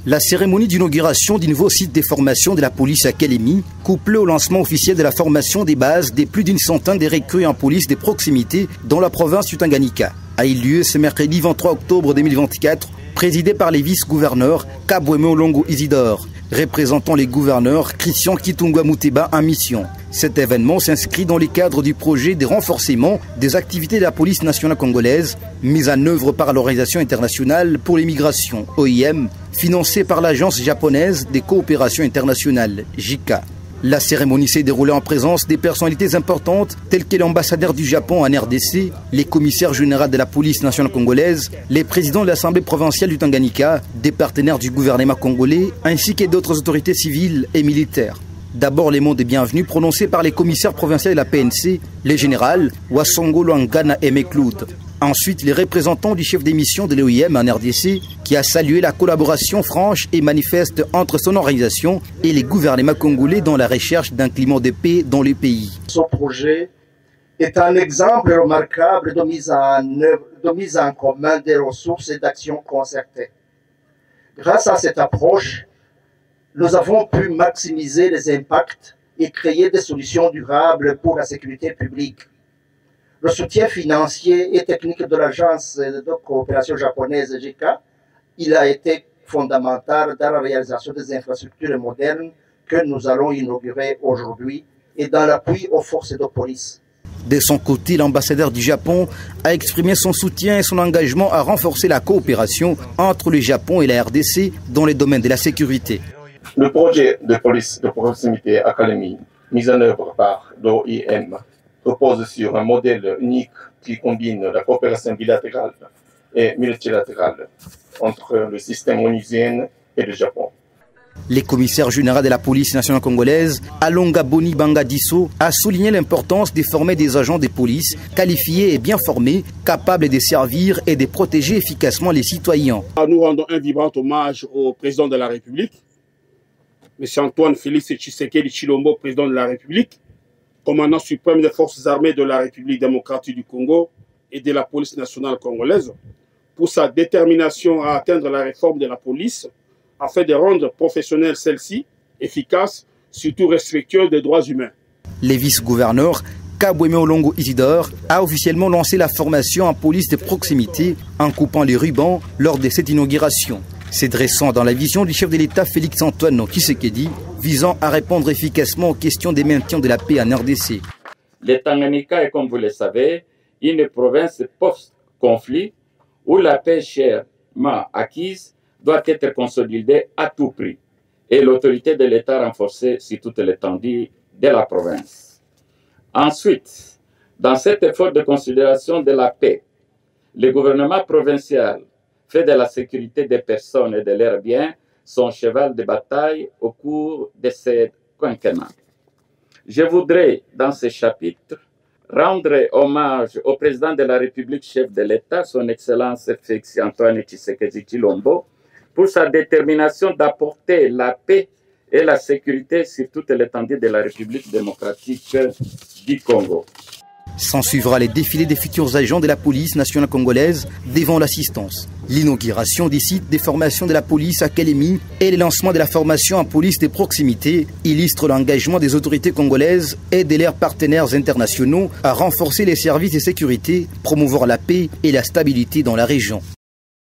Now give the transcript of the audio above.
La cérémonie d'inauguration du nouveau site de formation de la police Académie, couplée au lancement officiel de la formation des bases des plus d'une centaine de recrues en police de proximité dans la province du Tanganyika, a eu lieu ce mercredi 23 octobre 2024, présidé par les vice-gouverneurs Kabweme Olongo Isidore, représentant les gouverneurs Christian Kitungwa Muteba en mission. Cet événement s'inscrit dans le cadre du projet de renforcement des activités de la police nationale congolaise, mise en œuvre par l'Organisation internationale pour l'immigration, OIM, financée par l'Agence japonaise des coopérations internationales, JICA. La cérémonie s'est déroulée en présence des personnalités importantes telles que l'ambassadeur du Japon en RDC, les commissaires généraux de la police nationale congolaise, les présidents de l'Assemblée provinciale du Tanganyika, des partenaires du gouvernement congolais, ainsi que d'autres autorités civiles et militaires. D'abord, les mots de bienvenue prononcés par les commissaires provinciaux de la PNC, les généraux Wasongo Luangana et Mekloud. Ensuite, les représentants du chef d'émission de l'OIM en RDC, qui a salué la collaboration franche et manifeste entre son organisation et les gouvernements congolais dans la recherche d'un climat de paix dans le pays. Ce projet est un exemple remarquable de mise en commun des ressources et d'actions concertées. Grâce à cette approche, nous avons pu maximiser les impacts et créer des solutions durables pour la sécurité publique. Le soutien financier et technique de l'agence de coopération japonaise JICA, il a été fondamental dans la réalisation des infrastructures modernes que nous allons inaugurer aujourd'hui et dans l'appui aux forces de police. De son côté, l'ambassadeur du Japon a exprimé son soutien et son engagement à renforcer la coopération entre le Japon et la RDC dans les domaines de la sécurité. Le projet de police de proximité Académie, mis en œuvre par l'OIM, repose sur un modèle unique qui combine la coopération bilatérale et multilatérale entre le système onusien et le Japon. Le commissaire général de la police nationale congolaise, Alonga Boni Bangadiso, a souligné l'importance de former des agents de police qualifiés et bien formés, capables de servir et de protéger efficacement les citoyens. Nous rendons un vibrant hommage au président de la République, M. Antoine Félix Tshisekedi Tshilombo, président de la République, commandant suprême des forces armées de la République démocratique du Congo et de la police nationale congolaise, pour sa détermination à atteindre la réforme de la police afin de rendre professionnelle celle-ci, efficace, surtout respectueuse des droits humains. Les vice-gouverneurs Kabweme Olongo Isidore a officiellement lancé la formation en police de proximité en coupant les rubans lors de cette inauguration. Se dressant dans la vision du chef de l'État Félix Antoine Tshisekedi, visant à répondre efficacement aux questions des maintiens de la paix en RDC. Le Tanganyika est, comme vous le savez, une province post-conflit où la paix chèrement acquise doit être consolidée à tout prix et l'autorité de l'État renforcée sur toute l'étendue de la province. Ensuite, dans cet effort de considération de la paix, le gouvernement provincial fait de la sécurité des personnes et de leurs biens son cheval de bataille au cours de ce quinquennat. Je voudrais, dans ce chapitre, rendre hommage au président de la République, chef de l'État, son Excellence Félix Antoine Tshisekedi Tshilombo, pour sa détermination d'apporter la paix et la sécurité sur toute l'étendue de la République démocratique du Congo. S'en suivra les défilés des futurs agents de la police nationale congolaise devant l'assistance, l'inauguration des sites de formation de la police Académie et le lancement de la formation en police de proximité illustrent l'engagement des autorités congolaises et de leurs partenaires internationaux à renforcer les services de sécurité, promouvoir la paix et la stabilité dans la région.